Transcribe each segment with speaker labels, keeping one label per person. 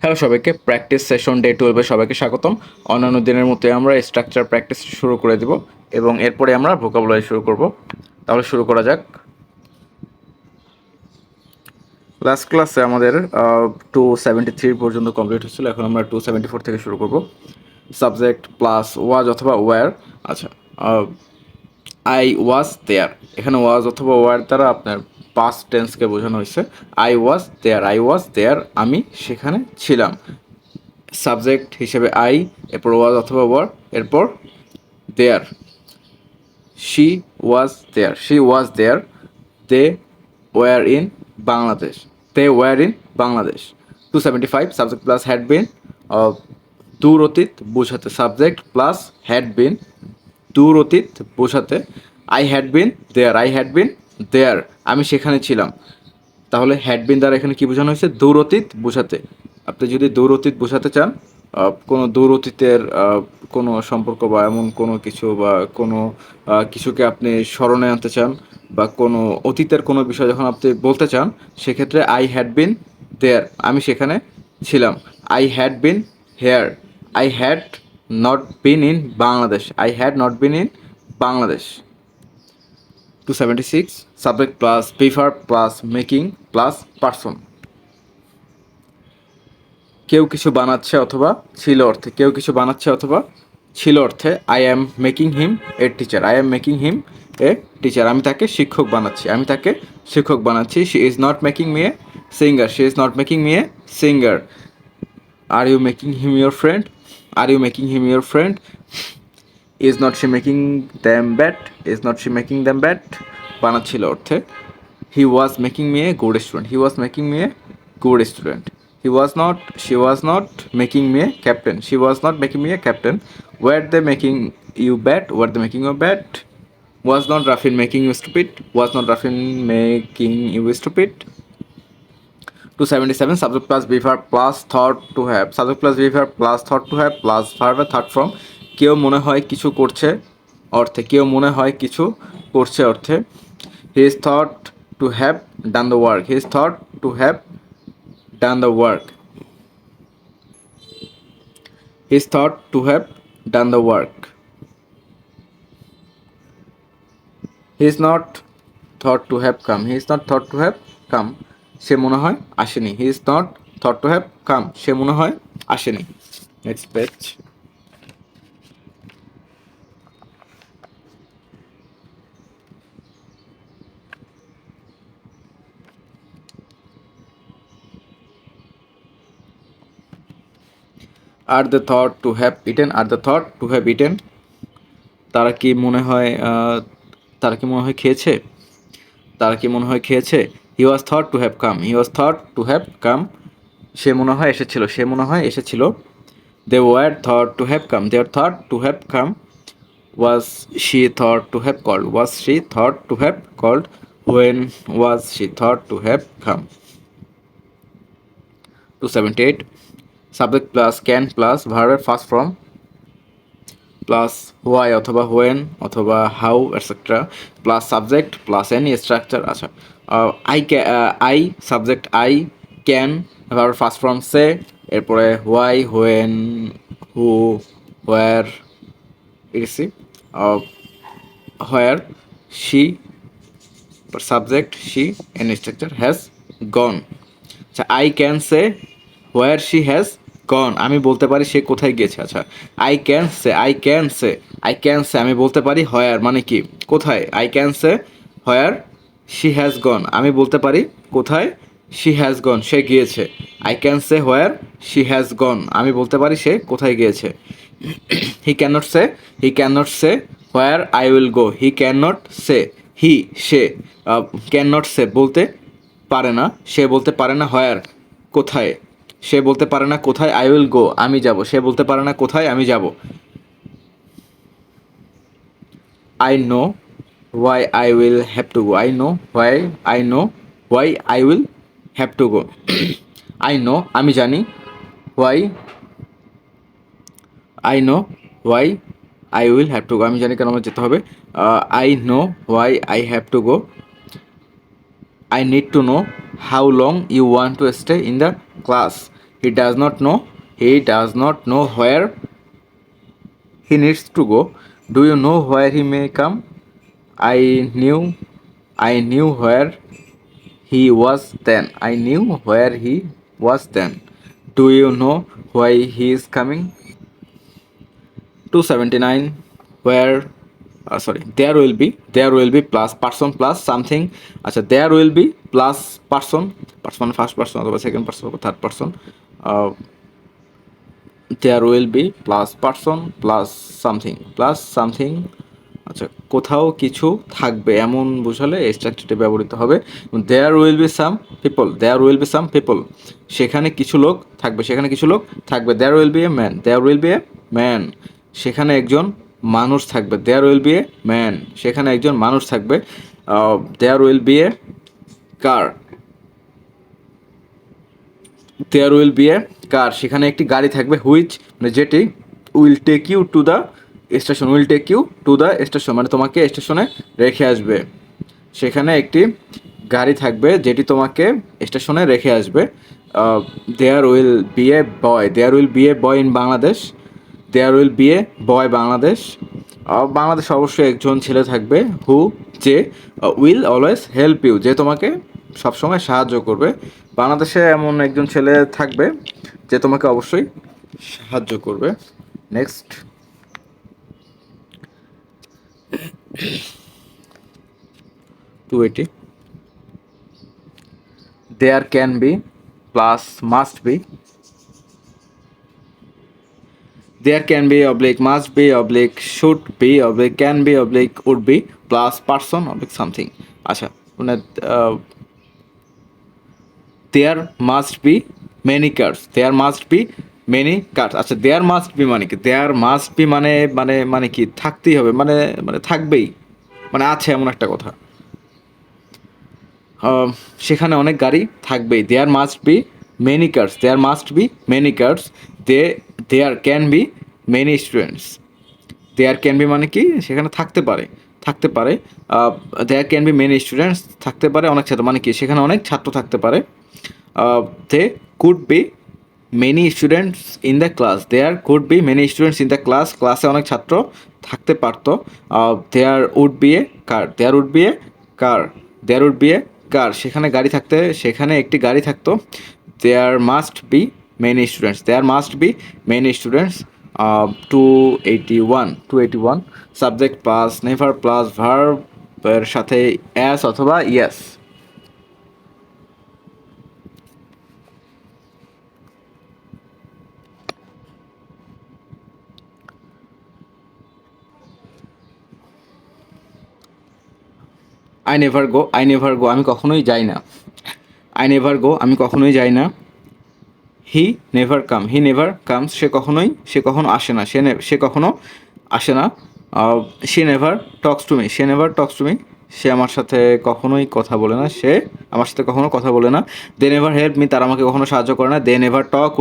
Speaker 1: Hello সবাইকে, practice session day 12-এ সবাইকে স্বাগতম। অন্যান্য দিনের মতোই আমরা স্ট্রাকচার প্র্যাকটিস শুরু করে দিব এবং এরপরে আমরা ভোকাবুলারি শুরু করব। তাহলে শুরু করা যাক। লাস্ট ক্লাসে আমাদের 273 পর্যন্ত কমপ্লিট হচ্ছিল, এখন আমরা 274 থেকে শুরু করব। সাবজেক্ট প্লাস ওয়াজ অথবা ওয়্যার। আচ্ছা, আই ওয়াজ দেয়ার, এখানে ওয়াজ অথবা ওয়্যার দ্বারা আপনার পাস্ট টেন্সকে বোঝানো হয়েছে। আই ওয়াজ দেয়ার, আমি সেখানে ছিলাম। সাবজেক্ট হিসেবে আই, এরপর ওয়াজ অথবা ওয়ার, এরপর there. She was there, they were in Bangladesh, Bangladesh. 275 subject plus had been, দূর অতীত বোঝাতে। সাবজেক্ট প্লাস হ্যাড বিন, দূর অতীত বোঝাতে। আই হ্যাড বিন দেয়ার, আমি সেখানে ছিলাম। তাহলে হ্যাড বিন দ্বারা এখানে কি বোঝানো হয়েছে? দূর অতীত বোঝাতে। আপনি যদি দূর অতীত বোঝাতে চান, কোনো দূর অতীতের কোনো সম্পর্ক বা এমন কোনো কিছু বা কোনো কিছুকে আপনি স্মরণে আনতে চান বা কোনো অতীতের কোনো বিষয় যখন আপনি বলতে চান, সেক্ষেত্রে আই হ্যাড বিন দেয়ার, আমি সেখানে ছিলাম। I had been here, I had not been in Bangladesh, I had not been in Bangladesh. 276 subject plus prefer plus making plus person. কেউ কিছু বানাচ্ছে অথবা ছিল অর্থে, কেউ কিছু বানাচ্ছে অথবা ছিল অর্থে I am making him a teacher, I am making him a teacher, আমি তাকে শিক্ষক বানাচ্ছি, আমি তাকে শিক্ষক বানাচ্ছি। She is not making me a singer, she is not making me a singer. Are you making him your friend, are you making him your friend. Is not she making them bad, is not she making them bad, বানাচ্ছিল অর্থে। He was making me a good student, he was making me a good student. She was not making me a captain, she was not making me a captain. Were they making you bad, were they making you bad? Was not Rafin making you stupid, was not Rafin making you stupid? 277 subject plus verb plus thought to have, subject plus verb plus thought to have plus verb thought from। কেউ মনে হয় কিছু করছে অর্থে, কেউ মনে হয় কিছু করছে অর্থে। He is thought to have done the work, he is thought to have done the work, he is thought to have done the work. He is not thought to have come, he is not thought to have come, সে মনে হয় আসেনি। He is not thought to have come, সে মনে হয় আসেনি। Next page. Are they thought to have eaten, are they thought to have eaten? তারা কি মনে হয় তারা কি মনে হয় খেয়েছে, তারা কি মনে হয় খেয়েছে। He was thought to have come, he was thought to have come, সে মনে হয় এসেছিল, সে মনে হয় এসেছিল। They were thought to have come, they were thought to have come. Was she thought to have called, was she thought to have called? When was she thought to have come? 278 subject plus can plus verb first from plus why অথবা when অথবা how etcetera plus subject plus any structure. আচ্ছা, I subject I, can verb first from say, এরপরে why, when, who, where, is he, where, she subject she, any structure, has gone. আচ্ছা, I can say where she has gone, আমি বলতে পারি সে কোথায় গিয়েছে। আচ্ছা, আই ক্যান সে, আমি বলতে পারি হোয়ার মানে কি কোথায়। I can say where she has gone, আমি বলতে পারি কোথায় শি হ্যাজ গন সে গিয়েছে। I can say where she has gone, আমি বলতে পারি সে কোথায় গিয়েছে। He can not say where I will go, he can not say, সে ক্যান নট সে বলতে পারে না, সে বলতে পারে না হোয়ার কোথায়, সে বলতে পারে না কোথায় আই উইল গো আমি যাব, সে বলতে পারে না কোথায় আমি যাব। I know why I will have to go, I know why I will have to go. I know আমি জানি, why I will have to go, আমি জানি কেন আমার যেতে হবে। I know why I have to go. I need to know how long you want to stay in the class. He does not know. He does not know where he needs to go. Do you know where he may come? I knew. I knew where he was then. I knew where he was then. Do you know why he is coming? 279 where there will be plus person plus something আচ্ছা there will be plus person person মানে first person অথবা second person অথবা third person there will be plus person plus something আচ্ছা কোথাও কিছু থাকবে এমন বোঝালে এই স্ট্রাকচারটি ব্যবহৃত হবে there will be some people সেখানে কিছু লোক থাকবে there will be a man সেখানে একজন মানুষ থাকবে there will be a man সেখানে একজন মানুষ থাকবে there will be a car there will be a car সেখানে একটি গাড়ি থাকবে which মানে যেটি will take you to the station মানে তোমাকে স্টেশনে রেখে আসবে সেখানে একটি গাড়ি থাকবে যেটি তোমাকে স্টেশনে রেখে আসবে there will be a boy in Bangladesh there will be a boy Bangladesh বাংলাদেশে অবশ্যই একজন ছেলে থাকবে যে will always help you যে তোমাকে সবসময় সাহায্য করবে বাংলাদেশে এমন একজন ছেলে থাকবে যে তোমাকে অবশ্যই সাহায্য করবে next 280 there can be plus must be there can be oblique must be oblique should be oblique can be oblique would be plus person oblique something আচ্ছা মানে there must be many cars আচ্ছা there must be মানে কি there must be মানে কি থাকতেই হবে মানে থাকবেই মানে আছে এমন একটা কথা সেখানে অনেক গাড়ি থাকবেই there must be many cars there can be many students there can be মানে কি সেখানে থাকতে পারে there can be many students থাকতে পারে অনেক ছাত্র মানে কি সেখানে অনেক ছাত্র থাকতে পারে there could be many students in the class ক্লাসে অনেক ছাত্র থাকতে পারতো there would be a car সেখানে একটি গাড়ি থাকতো there must be many students 281 subject plus never plus verb এর সাথে as অথবা yes I never go আমি কখনোই যাই না আমি কখনোই যাই না he never comes সে কখনো আসে না সে কখনো আসে না she never talks to me সে আমার সাথে কখনোই কথা বলে না they never help me তারা আমাকে কখনো সাহায্য করে না they never talk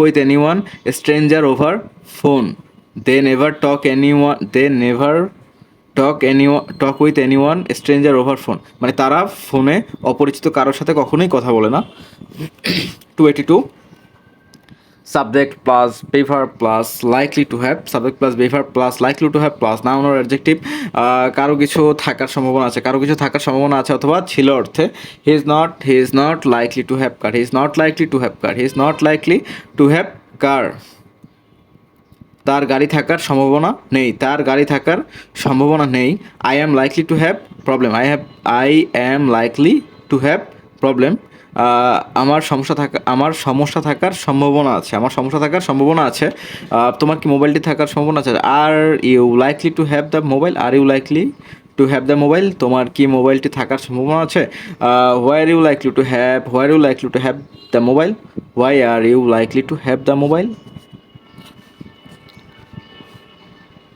Speaker 1: with anyone stranger over phone they never talk with anyone stranger over phone মানে তারা ফোনে অপরিচিত কারোর সাথে কখনোই কথা বলে না 282 subject plus verb plus likely to have plus noun or adjective কারো কিছু থাকার সম্ভাবনা আছে অথবা ছিল অর্থে he is not likely to have car তার গাড়ি থাকার সম্ভাবনা নেই I am likely to have problem আমার সমস্যা থাকার সম্ভাবনা আছে তোমার কি মোবাইলটি থাকার সম্ভাবনা আছে are you likely to have the mobile তোমার কি মোবাইলটি থাকার সম্ভাবনা আছে where you likely to have the mobile why are you likely to have the mobile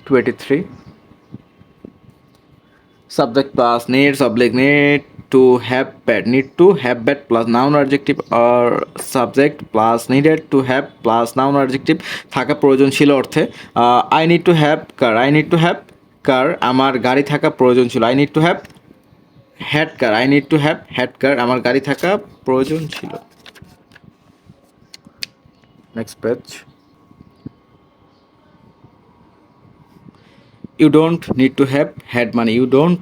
Speaker 1: 283 subject plus needs need to have bad plus noun or adjective or subject plus needed to have plus noun or adjective থাকা প্রয়োজন ছিল অর্থে I need to have car আমার গাড়ি থাকা প্রয়োজন ছিল I need to have had car আমার গাড়ি থাকা প্রয়োজন ছিল next page. You don't need to have had money, you don't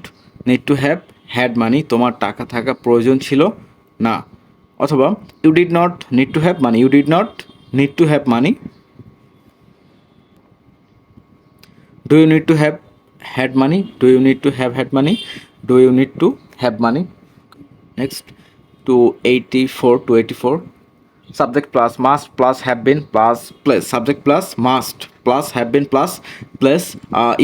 Speaker 1: need to have had money, তোমার টাকা থাকা প্রয়োজন ছিল না। অথবা you did not need to have money, you did not need to have money. Do you need to have had money, do you need to have had money, do you need to have money. Next 284 subject plus must plus have been plus place, subject plus must plus have been plus place,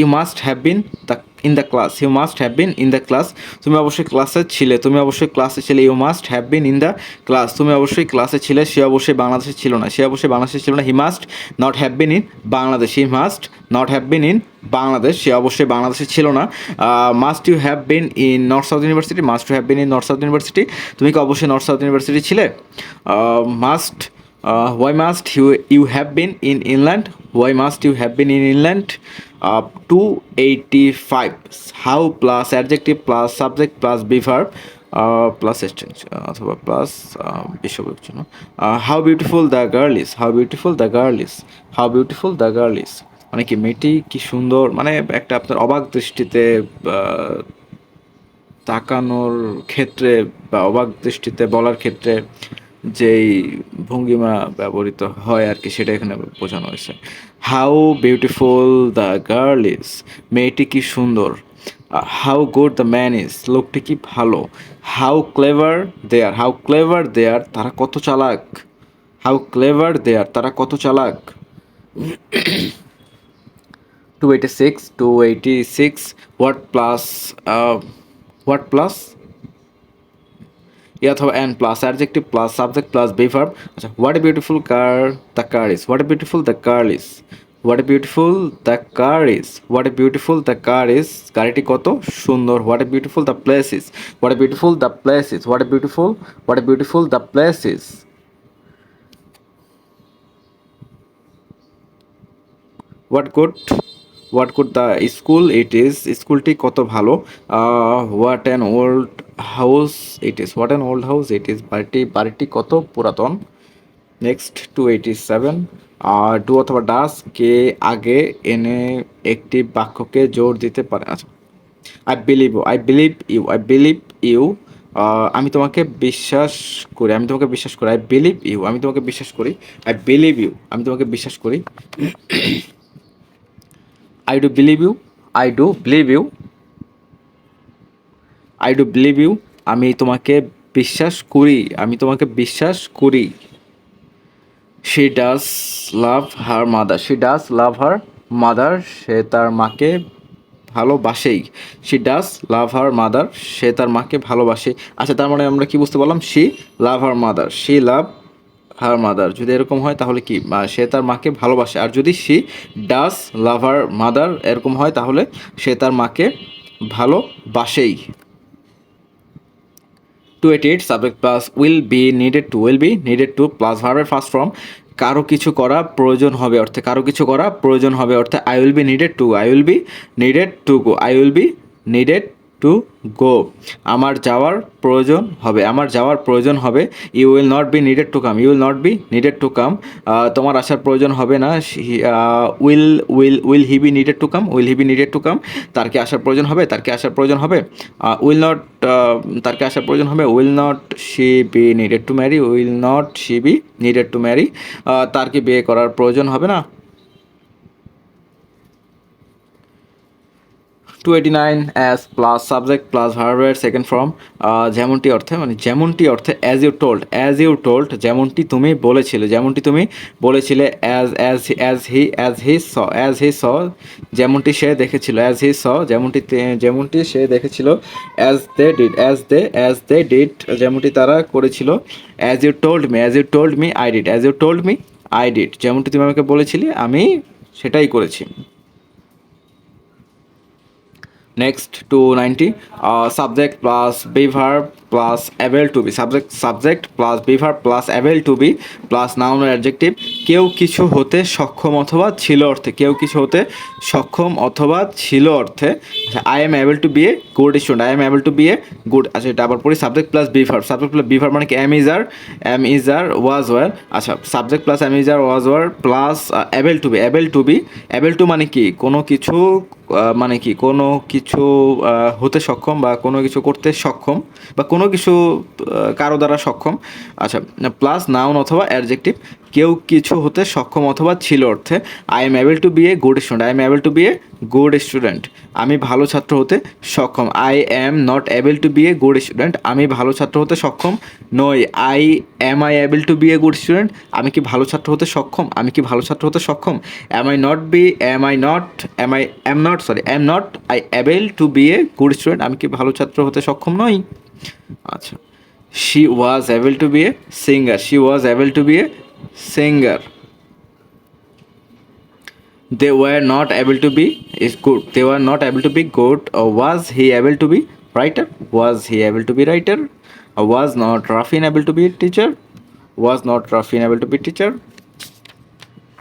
Speaker 1: you must have been the in the class, you must have been in the class, তুমি অবশ্যই ক্লাসে ছিলে, তুমি অবশ্যই ক্লাসে ছিলে, you must have been in the class, তুমি অবশ্যই ক্লাসে ছিলে, সে অবশ্যই বাংলাদেশে ছিল না, সে অবশ্যই বাংলাদেশে ছিল না, he must not have been in Bangladesh, he must not have been in Bangladesh, সে অবশ্যই বাংলাদেশে ছিল না। Must you have been in North South University, must you have been in North South University, তুমি কি অবশ্যই নর্থ সাউথ ইউনিভার্সিটি ছিলে। Must why must you have been in England, why must you have been in England. 285 how plus adjective plus subject plus be verb plus exchange অথবা plus বিশ্ববিক জন্য। How beautiful the girl is, how beautiful the girl is, how beautiful the girl is, মানে কি মেয়েটি কি সুন্দর, মানে একটা আপনার অবাক দৃষ্টিতে তাকানোর ক্ষেত্রে বা অবাক দৃষ্টিতে বলার ক্ষেত্রে যেই ভঙ্গিমা ব্যবহৃত হয় আর কি, সেটা এখানে বোঝানো হয়েছে। How beautiful the girl is, মেয়েটি কি সুন্দর। How good the man is, লোকটি কি ভালো। How clever they are, how clever they are, তারা কত চালাক। হাউ ক্লেভার দে আর, তারা কত চালাক। 286 হোয়াট প্লাস অথবা and plus adjective plus subject plus be verb. আচ্ছা, what a beautiful car the car is, what a beautiful the car is, what a beautiful the car is, what a beautiful the car is, গাড়িটি কত সুন্দর। What a beautiful the place is, what a beautiful the place is, what a beautiful the place is. What good the school it is, স্কুলটি কত ভালো। What an old house it is, what an old house it is, বাড়িটি কত পুরাতন। Next 287 do অথবা ডাস কে আগে এনে একটি বাক্যকে জোর দিতে পারে। আচ্ছা, আই বিলিভ ইউ, আমি তোমাকে বিশ্বাস করি, আমি তোমাকে বিশ্বাস করি। আই বিলিভ ইউ, আমি তোমাকে বিশ্বাস করি। আই বিলিভ ইউ, আমি তোমাকে বিশ্বাস করি। I do believe you, I do believe you, I do believe you, আমি তোমাকে বিশ্বাস করি, আমি তোমাকে বিশ্বাস করি। She does love her mother, she does love her mother, সে তার মাকে ভালোবাসেই। She does love her mother, সে তার মাকে ভালোবাসে। আচ্ছা, তার মানে আমরা কি বুঝতে পারলাম, she love her mother, she love her mother, যদি এরকম হয় তাহলে কি সে তার মাকে ভালোবাসে। আর যদি সি ডাস লাভ হার মাদার এরকম হয় তাহলে সে তার মাকে ভালোবাসেই। 288 subject plus will be needed two plus ভার্বের ফার্স্ট ফর্ম। কারো কিছু করা প্রয়োজন হবে অর্থে, কারো কিছু করা প্রয়োজন হবে অর্থে I will be needed to, I will be needed to go, I will be needed to go. আমার যাওয়ার প্রয়োজন হবে, আমার যাওয়ার প্রয়োজন হবে। You will not be needed to come, you will not be needed to come, তোমার আসার প্রয়োজন হবে না। Will he be needed to come, will he be needed to come, তার কি আসার প্রয়োজন হবে, তার কি আসার প্রয়োজন হবে। উইল নট, তার কি আসার প্রয়োজন হবে। Will not she be needed to marry, will not she be needed to marry, তার কি বিয়ে করার প্রয়োজন হবে না। 289 অ্যাজ প্লাস সাবজেক্ট প্লাস ভার্বের সেকেন্ড ফর্ম। যেমনটি অর্থে, মানে যেমনটি অর্থে অ্যাজ ইউ টোল্ড, যেমনটি তুমি বলেছিলে, যেমনটি তুমি বলেছিলে। অ্যাজ হি স, যেমনটি সে দেখেছিল। অ্যাজ হি স, যেমনটি সে দেখেছিল। অ্যাজ দে ডিড, যেমনটি তারা করেছিল। As you told me I did, as you told me I did, যেমনটি তুমি আমাকে বলেছিলে আমি সেটাই করেছি। Next 290 subject plus be verb plus able to be, subject plus be verb plus able to be plus noun আর adjective, কেউ কিছু হতে সক্ষম অথবা ছিল অর্থে, কেউ কিছু হতে সক্ষম অথবা ছিল অর্থে। I am able to be a good student, I am able to be a good. আচ্ছা এটা আবার পড়ি, subject plus be verb, subject plus be verb মানে কি am is are was were. আচ্ছা subject plus am is are was were plus able to be, able to মানে কি কোনো কিছু মানে কি কোনো কিছু হতে সক্ষম বা কোনো কিছু করতে সক্ষম বা কোনো কিছু কারো দ্বারা সক্ষম। আচ্ছা প্লাস নাউন অথবা অ্যাডজেক্টিভ, কেউ কিছু হতে সক্ষম অথবা ছিল অর্থে। I am able to be a good student, I am able to be a good student, আমি ভালো ছাত্র হতে সক্ষম। I am not able to be a good student, আমি ভালো ছাত্র হতে সক্ষম নই। I able to be a good student, আমি কি ভালো ছাত্র হতে সক্ষম, আমি কি ভালো ছাত্র হতে সক্ষম। Am not I able to be a good student, আমি কি ভালো ছাত্র হতে সক্ষম নই। আচ্ছা she was able to be a singer, she was able to be a singer. They were not able to be is good, they were not able to be good. Was he able to be writer, was he able to be writer. Was not Rafin able to be teacher, was not Rafin able to be teacher.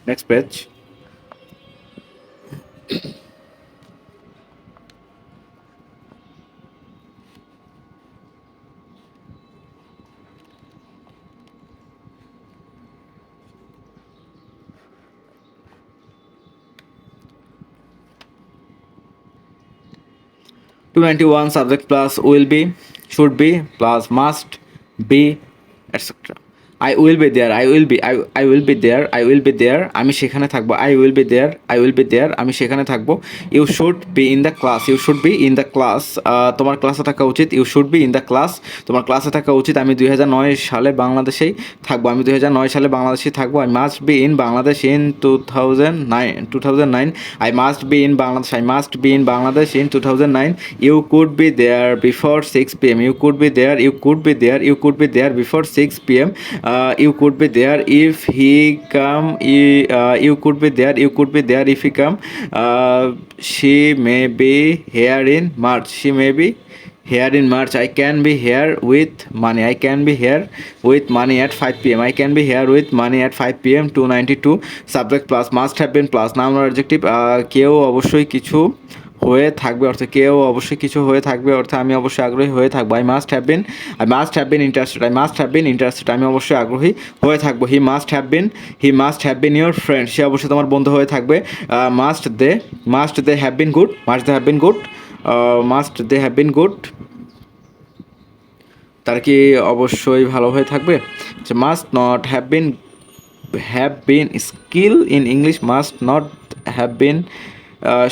Speaker 1: Next page. Two 91 subject plus will be, should be plus must be, etc. I will be there, I will be there, I will be there, আমি সেখানে থাকবো। I will be there, I will be there, আমি সেখানে থাকবো। You should be in the class, you should be in the class, তোমার ক্লাসে থাকা উচিত। You should be in the class, তোমার ক্লাসে থাকা উচিত। আমি 2009 সালে বাংলাদেশেই থাকবো, আমি 2009 সালে বাংলাদেশেই থাকবো। I must be in Bangladesh in 2009, I must be in Bangladesh, I must be in Bangladesh in 2009. You could be there before 6 p.m, you could be there, you could be there, you could be there before 6 p.m. You could be there if he come, you could be there, you could be there if he come. She may be here in March, she may be here in March. I can be here with money, I can be here with money at 5 p.m, I can be here with money at 5 p.m. 292 subject plus must have been plus noun or adjective, কেউ অবশ্যই কিছু হয়ে থাকবে অর্থে, কেউ অবশ্যই কিছু হয়ে থাকবে অর্থে আমি অবশ্যই আগ্রহী হয়ে থাকবো। I must have been interested, I must have been interested, আমি অবশ্যই আগ্রহী হয়ে থাকবো। He must have been your friend, সে অবশ্যই তোমার বন্ধু হয়ে থাকবে। Must they have been good, must they have been good, তার কি অবশ্যই ভালো হয়ে থাকবে। Must not have been skill in English, must not have been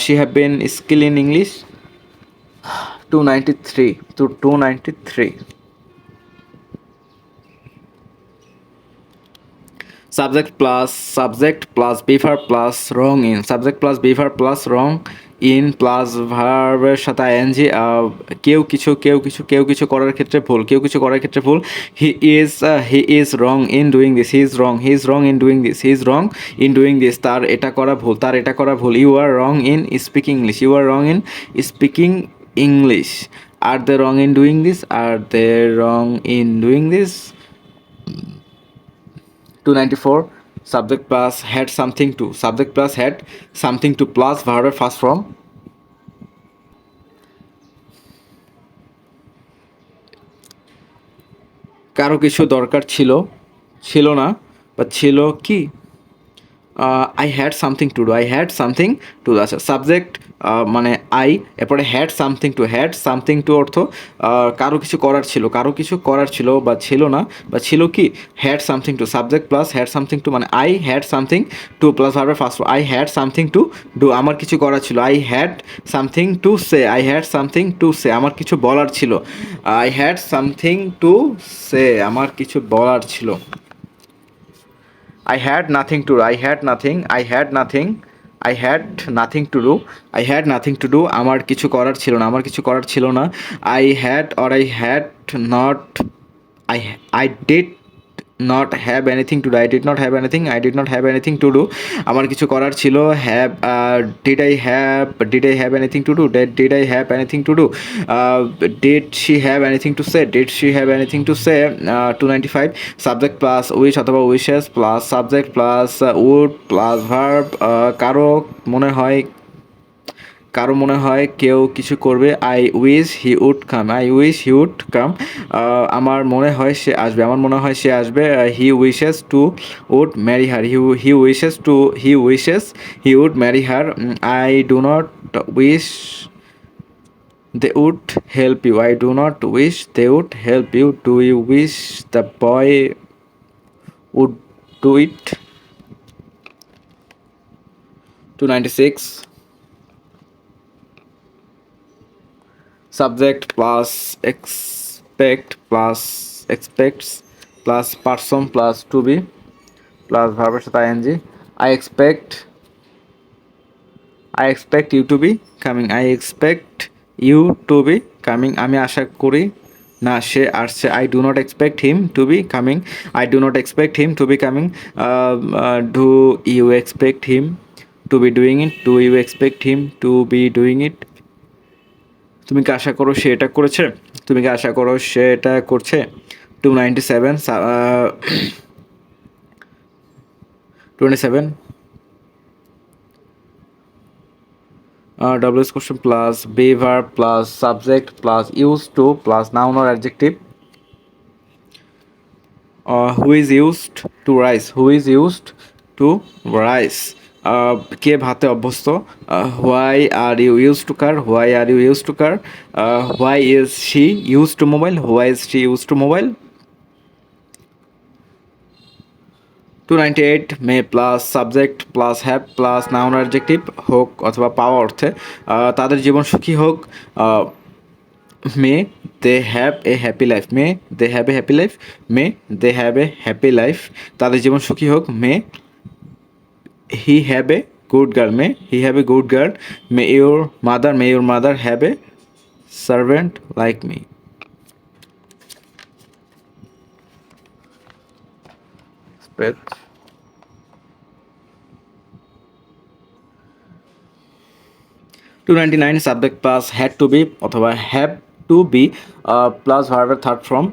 Speaker 1: she have been skill in English. 293 to 293. Subject plus be verb plus wrong in, subject plus be verb plus wrong in plus ভার্বের সাথে ING. কেউ কিছু করার ক্ষেত্রে ভুল, he is wrong in doing this, he is wrong in doing this, তার এটা করা ভুল। You are wrong in speaking English, are they wrong in doing this, 294 subject plus had something to plus verb first form। কারো কিছু দরকার ছিল না বা ছিল কি, I had something to do, আচ্ছা সাবজেক্ট মানে আই, এরপরে হ্যাড সামথিং টু অর্থ কারো কিছু করার ছিল বা ছিল না বা ছিল কি, had something to, subject plus had something to মানে I had something to plus ভার্বের first, I had something to do, আমার কিছু করার ছিল। I had something to say, আমার কিছু বলার ছিল। I had something to say, আমার কিছু বলার ছিল। I had nothing to do, I had nothing to do, আমার কিছু করার ছিল না। I had or I had not, I did not have anything to do. I did not have anything. I did not have anything to do. আমার কিছু করার ছিল। Have did I have anything to do? Did I have anything to do? Did she have anything to say? Did she have anything to say? 295 subject plus wish অথবা wishes plus subject plus would plus verb কারো মনে হয় কেউ কিছু করবে। I wish he would come. I wish he would come. আমার মনে হয় সে আসবে। আমার মনে হয় সে আসবে। He wishes to would marry her. He wishes he would marry her. I do not wish they would help you. I do not wish they would help you. Do you wish the boy would do it? 296 subject plus expects plus person plus to be plus ভার্বের সাথে ing I expect you to be coming. I expect you to be coming. আমি আশা করি না সে আসছে। I do not expect him to be coming. I do not expect him to be coming. Do you expect him to be doing it? Do you expect him to be doing it? তুমি কি আশা করো সে এটা করেছে? তুমি কি আশা করো সে এটা করছে? 297 27 WS question plus be verb plus subject plus used to plus noun or adjective. Who is used to rice? Who is used to rice? কে ভাতে অভ্যস্ত? Why are you used to car? Why are you used to car? Why is she used to mobile? Why is she used to mobile? 298 may plus subject plus have plus noun adjective হোক অথবা পাওয়া অর্থে তাদের জীবন সুখী হোক। May they have a happy life. May they have a happy life. May they have a happy life. তাদের জীবন সুখী হোক। May he have a good girl. May he have a good girl. May your mother have a servant like me. Pet 299 subject plus had to be অথবা have to be plus ভার্বের third form.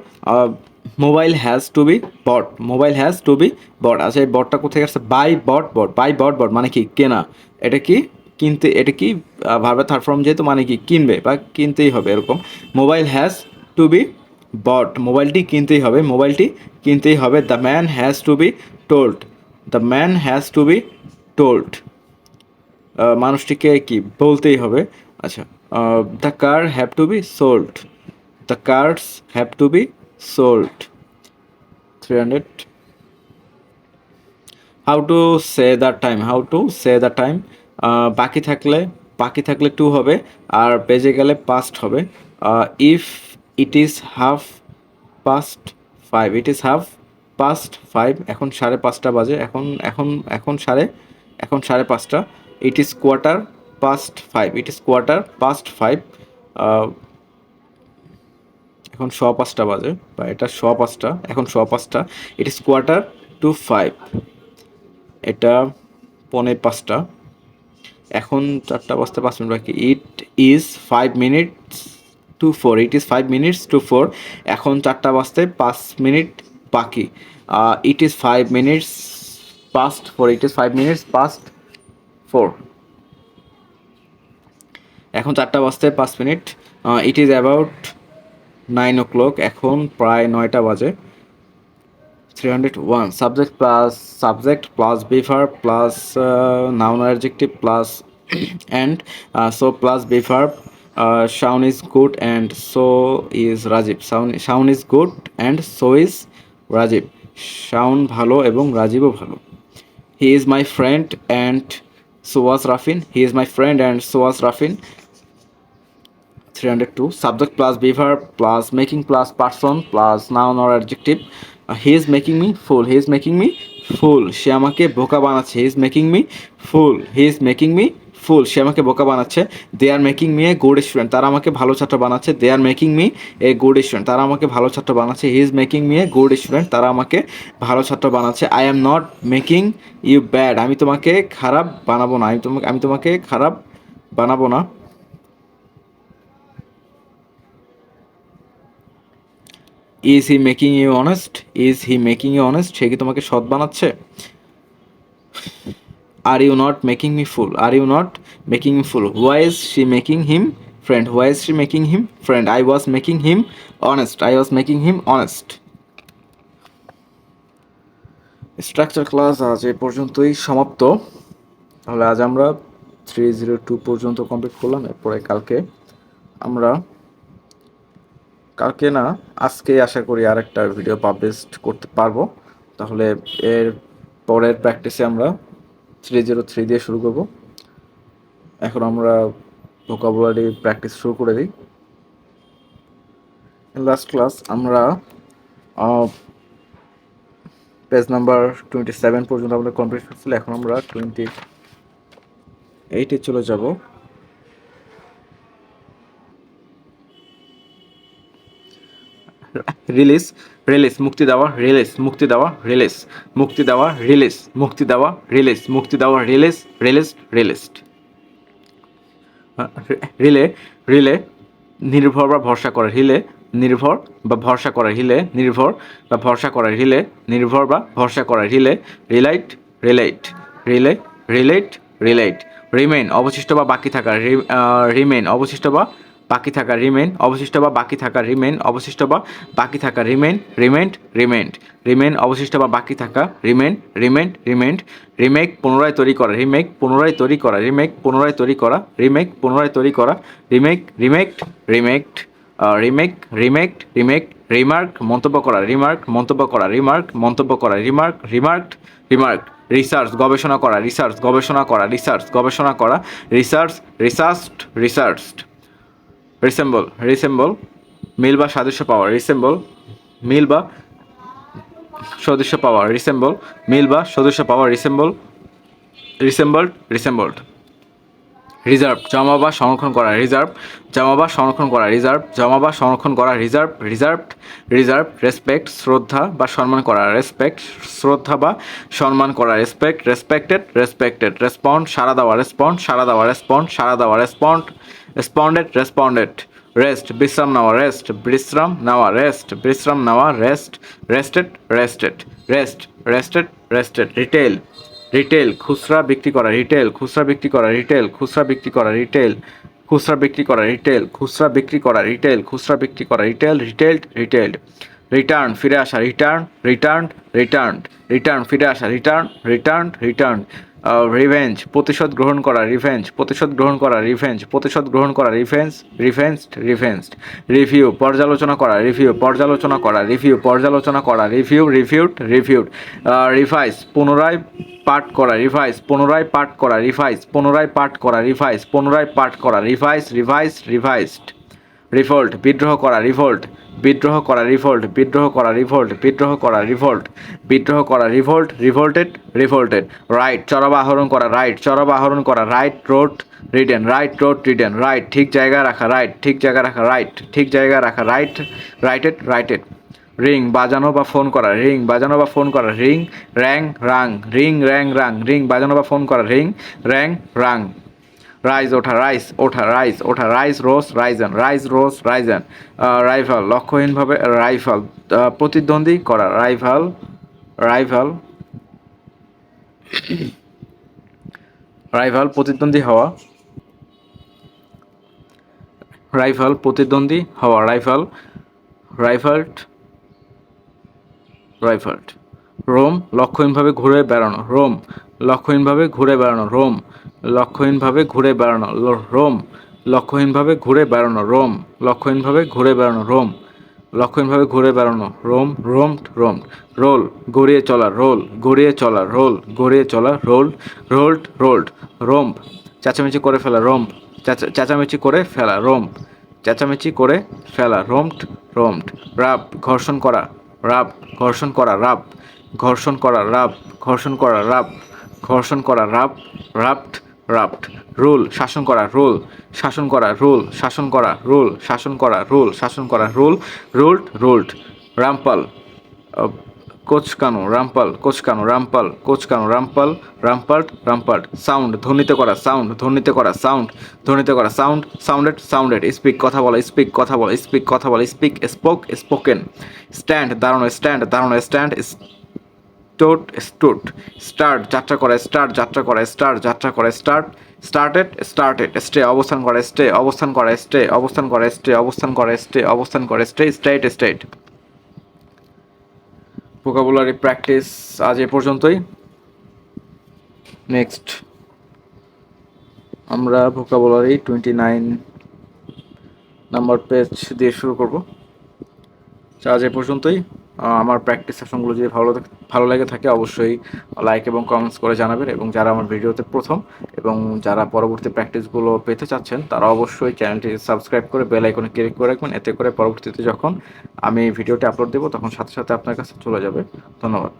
Speaker 1: Mobile has to be bought. Mobile has to be bought. আচ্ছা এই বটটা কোথায় আসছে? By বট মানে কি কেনা। এটা কি কিনতে। এটা কি ভার্বের থার্ড ফর্ম যেহেতু মানে কি কিনবে বা কিনতেই হবে এরকম। Mobile has to be bought. মোবাইলটি কিনতেই হবে। মোবাইলটি কিনতেই হবে। The man has to be told. The man has to be told. মানুষটিকে কি বলতেই হবে। আচ্ছা the car have to be sold. The cars have to be sold. 300 how to say the time. How to say the time বাকি থাকলে to হবে আর বেজে গেলে পাস্ট হবে। If it is half past five. It is half past five. এখন 5:30 বাজে। এখন সাড়ে পাঁচটা। It is quarter past five. It is quarter past five. এখন 5:15 বাজে বা এটা 5:15। এখন 5:15। It is quarter to five. এটা 4:45। এখন 4টা বাজতে 5 মিনিট বাকি। It is 5 minutes to 4। It is 5 minutes to 4। এখন 4টা বাজতে 5 মিনিট বাকি। It is 5 minutes past 4। It is 5 minutes past 4। এখন 4টা বাজতে 5 minute. It is about 9 o'clock। এখন প্রায় 9টা বাজে। 301 subject plus be verb plus noun or adjective plus and so plus be verb. Shaun is good and so is Rajiv. Shaun is good and so is Rajiv. Shaun ভালো এবং রাজীবও ভালো। He is my friend and so was Rafin. He is my friend and so was Rafin. 302 subject plus be verb plus making plus person plus noun or adjective. He is making me fool. He is making me fool. সে আমাকে বোকা বানাচ্ছে। He is making me fool. He is making me ফুল, সে আমাকে বোকা বানাচ্ছে। They are making me a good student, তারা আমাকে ভালো ছাত্র বানাচ্ছে। They are making me a good student, তারা আমাকে ভালো ছাত্র বানাচ্ছে। He is making me a good student, তারা আমাকে ভালো ছাত্র বানাচ্ছে। I am not making you bad, আমি তোমাকে খারাপ বানাবো না, আমি তোমাকে খারাপ বানাবো না। Is he making you honest, is he making you honest, সে কি তোমাকে সৎ বানাচ্ছে। Are you not making me fool, are you not making me fool, why is she making him friend, why is she making him friend, I was making him honest, I was making him honest. Structure class আজ এ পর্যন্তই সমাপ্ত। তাহলে আজ আমরা 302 পর্যন্ত complete করলাম। এরপরে আমরা কালকে না আজকে আশা করি আরেকটা ভিডিও পাবলিশ করতে পারবো। তাহলে এর পরের প্র্যাকটিসে আমরা 303 দিয়ে শুরু করব। এখন আমরা ভোকাবুলারি প্র্যাকটিস শুরু করে দিই। লাস্ট ক্লাস আমরা পেজ নাম্বার 27 পর্যন্ত আমরা কমপ্লিট করছিল। এখন আমরা 28-এ চলে যাব। রিলিজ, রিলিজ মুক্তি দেওয়া, রিলিজ মুক্তি দেওয়া, রিলিজ মুক্তি দেওয়া, রিলিজ মুক্তি দেওয়া, রিলিজ মুক্তি দেওয়া, release release released. Relay, relay নির্ভর বা ভরসা করে, রিলে নির্ভর বা ভরসা করে, রিলে নির্ভর বা ভরসা করে, রিলে নির্ভর বা ভরসা করে, rely relied, relate rely relate relate. Remain অবশিষ্ট বা বাকি থাকা, রিমেইন অবশিষ্ট বা বাকি থাকা, রিমেইন অবশিষ্ট বা বাকি থাকা, রিমেইন অবশিষ্ট বা বাকি থাকা, রিমেইন রিমেন্ট রিমেন্ট, রিমেইন অবশিষ্ট বা বাকি থাকা, রিমেইন রিমেন্ট রিমেন্ট। রিমেক পুনরায় তৈরি করা, রিমেক পুনরায় তৈরি করা, রিমেক পুনরায় তৈরি করা, রিমেক পুনরায় তৈরি করা, রিমেক রিমেকড রিমেকড, রিমেক রিমেকড রিমেক। রিমার্ক মন্তব্য করা, রিমার্ক মন্তব্য করা, রিমার্ক মন্তব্য করা, রিমার্ক রিমার্কড রিমার্ক। রিসার্চ গবেষণা করা, রিসার্চ গবেষণা করা, রিসার্চ গবেষণা করা, research researched researched. Resemble, resemble মিল বা সাদৃশ্য পাওয়া, রিসেম্বল মিল বা সদৃশ্য পাওয়া, রিসেম্বল মিল বা সদৃশ্য পাওয়া, রিসেম্বল রিসেম্বলড রিসেম্বলড। রিজার্ভ জমা বা সংরক্ষণ করা, রিজার্ভ জমা বা সংরক্ষণ করা, রিজার্ভ জমা বা সংরক্ষণ করা, রিজার্ভ রিজার্ভড রিজার্ভ। রেসপেক্ট শ্রদ্ধা বা সম্মান করা, রেসপেক্ট শ্রদ্ধা বা সম্মান করা, রেসপেক্ট রেসপেক্টেড রেসপেক্টেড। রেসপন্ড সাড়া দেওয়া, রেসপন্ড সাড়া দেওয়া, রেসপন্ড সাড়া দেওয়া, রেসপন্ড রেসপন্ডেড রেসপন্ডেড। রেস্ট বিশ্রাম নেওয়া, রেস্ট বিশ্রাম নেওয়া, রেস্ট বিশ্রাম নেওয়া, rest rested rested, rest rested rested. Retail, retail খুচরা বিক্রি করা, রিটেল খুচরা বিক্রি করা, রিটেল খুচরা বিক্রি করা, রিটেল খুচরা বিক্রি করা, রিটেল খুচরা বিক্রি করা, রিটেল খুচরা বিক্রি করা, রিটেল রিটেলড রিটেলড। রিটার্ন ফিরে আসা, রিটার্ন রিটার্ন রিটার্ন, রিটার্ন ফিরে আসা, রিটার্ন রিটার্ন রিটার্ন। রিভেঞ্জ প্রতিশোধ গ্রহণ করা, রিভেঞ্জ প্রতিশোধ গ্রহণ করা, রিভেঞ্জ প্রতিশোধ গ্রহণ করা, রিভেঞ্জ রিভেঞ্জড রিভেঞ্জড। রিভিউ পর্যালোচনা করা, রিভিউ পর্যালোচনা করা, রিভিউ পর্যালোচনা করা, রিভিউ রিভিউড রিভিউড। রিভাইজ পুনরায় পাঠ করা, রিভাইজ পুনরায় পাঠ করা, রিভাইজ পুনরায় পাঠ করা, রিভাইজ পুনরায় পাঠ করা, রিভাইজ রিভাইজ রিভাইজড। রিভোল্ট বিদ্রোহ করা, রিভোল্ট বিদ্রোহ করা, রিভোল্ট বিদ্রোহ করা, রিভোল্ট বিদ্রোহ করা, রিভোল্ট বিদ্রোহ করা, রিভোল্ট রিভোল্টেড রিভোল্টেড। রাইট চড়াবা আহরণ করা, রাইট চড়াবা আহরণ করা, right road ridden, right road ridden. Right ঠিক জায়গায় রাখা, রাইট ঠিক জায়গায় রাখা, রাইট ঠিক জায়গায় রাখা, রাইট রাইটেড রাইটেড। রিং বাজানো বা ফোন করা, রিং বাজানো বা ফোন করা, রিং র্যাং রাং, রিং র্যাং রাং, রিং বাজানো বা ফোন করা, রিং র্যাং রাং। রাইজ ওঠা, রাইস ওঠা, রাইস ওঠা, রাইস রোজ রাইজন, রাইস রোজ রাইজন। রাইভাল লক্ষ্যহীনভাবে, রাইভাল প্রতিদ্বন্দ্বী করা, রাইভাল রাইভাল রাইভাল প্রতিদ্বন্দ্বী হওয়া, রাইভাল প্রতিদ্বন্দ্বী হওয়া, রাইভাল রাইভাল্ট রাইভাল্ট। রোম লক্ষ্যহীনভাবে ঘুরে বেড়ানো, রোম লক্ষ্যহীনভাবে ঘুরে বেড়ানো, রোম লক্ষ্যহীনভাবে ঘুরে বেড়ানো, রোম লক্ষ্যহীনভাবে ঘুরে বেড়ানো, রোম লক্ষ্যহীনভাবে ঘুরে বেড়ানো, রোম লক্ষ্যহীনভাবে ঘুরে বেড়ানো, রোম রোমড রোমড। রোল গড়িয়ে চলা, রোল গড়িয়ে চলা, রোল গড়িয়ে চলা, রোল রোল্ড রোল্ড। রোম্ব চেঁচামেচি করে ফেলা, রোম্ব চেঁচামেচি করে ফেলা, রোম্ব চেঁচামেচি করে ফেলা, রোমড রোমড। রাব ঘর্ষণ করা, রাব ঘর্ষণ করা, রাব ঘর্ষণ করা, রাব ঘর্ষণ করা, রাব ঘর্ষণ করা, রাব রাবড রাপ্ট, রুল শাসন করা, রুল শাসন করা, রুল শাসন করা, রুল শাসন করা, রুল শাসন করা, রুল রুলড, রুলড, রামপাল, কোচকানো, রামপাল, কোচকানো, রামপাল, কোচকানো, রামপাল, রামপাল্ট, রামপাল্ট, সাউন্ড ধ্বনিত করা, সাউন্ড ধ্বনিত করা, সাউন্ড ধ্বনিত করা, সাউন্ড সাউন্ডেড, সাউন্ডেড, স্পিক কথা বলা, স্পিক কথা বলা, স্পিক কথা বলা, স্পিক স্পোক, স্পোকেন, স্ট্যান্ড দাঁড়ানো, স্ট্যান্ড দাঁড়ানো, স্ট্যান্ড, স্টোড, স্টুড, স্টার্ট যাত্রা করে, স্টার্ট যাত্রা করে, স্টার্ট যাত্রা করে, স্টার্ট, স্টার্টেড, স্টার্টেড, স্টে অবস্থান করে, স্টে অবস্থান করে, স্টে অবস্থান করে, স্টে অবস্থান করে, স্টে অবস্থান করে, stay state, state. Vocabulary practice আজ এ পর্যন্তই। নেক্সট আমরা ভোকাবুলারি 29 নাম্বার পেজ দিয়ে শুরু করব। আজ এ পর্যন্তই। আমার প্র্যাকটিস সেশনগুলো যদি ভালো লেগে থাকে অবশ্যই লাইক এবং কমেন্টস করে জানাবেন, এবং যারা আমার ভিডিওতে প্রথম এবং যারা পরবর্তী প্র্যাকটিসগুলো পেতে চাচ্ছেন তারা অবশ্যই চ্যানেলটি সাবস্ক্রাইব করে বেল আইকনে ক্লিক করে রাখবেন, এতে করে পরবর্তীতে যখন আমি ভিডিওটি আপলোড দেবো তখন সাথে সাথে আপনার কাছে চলে যাবে। ধন্যবাদ।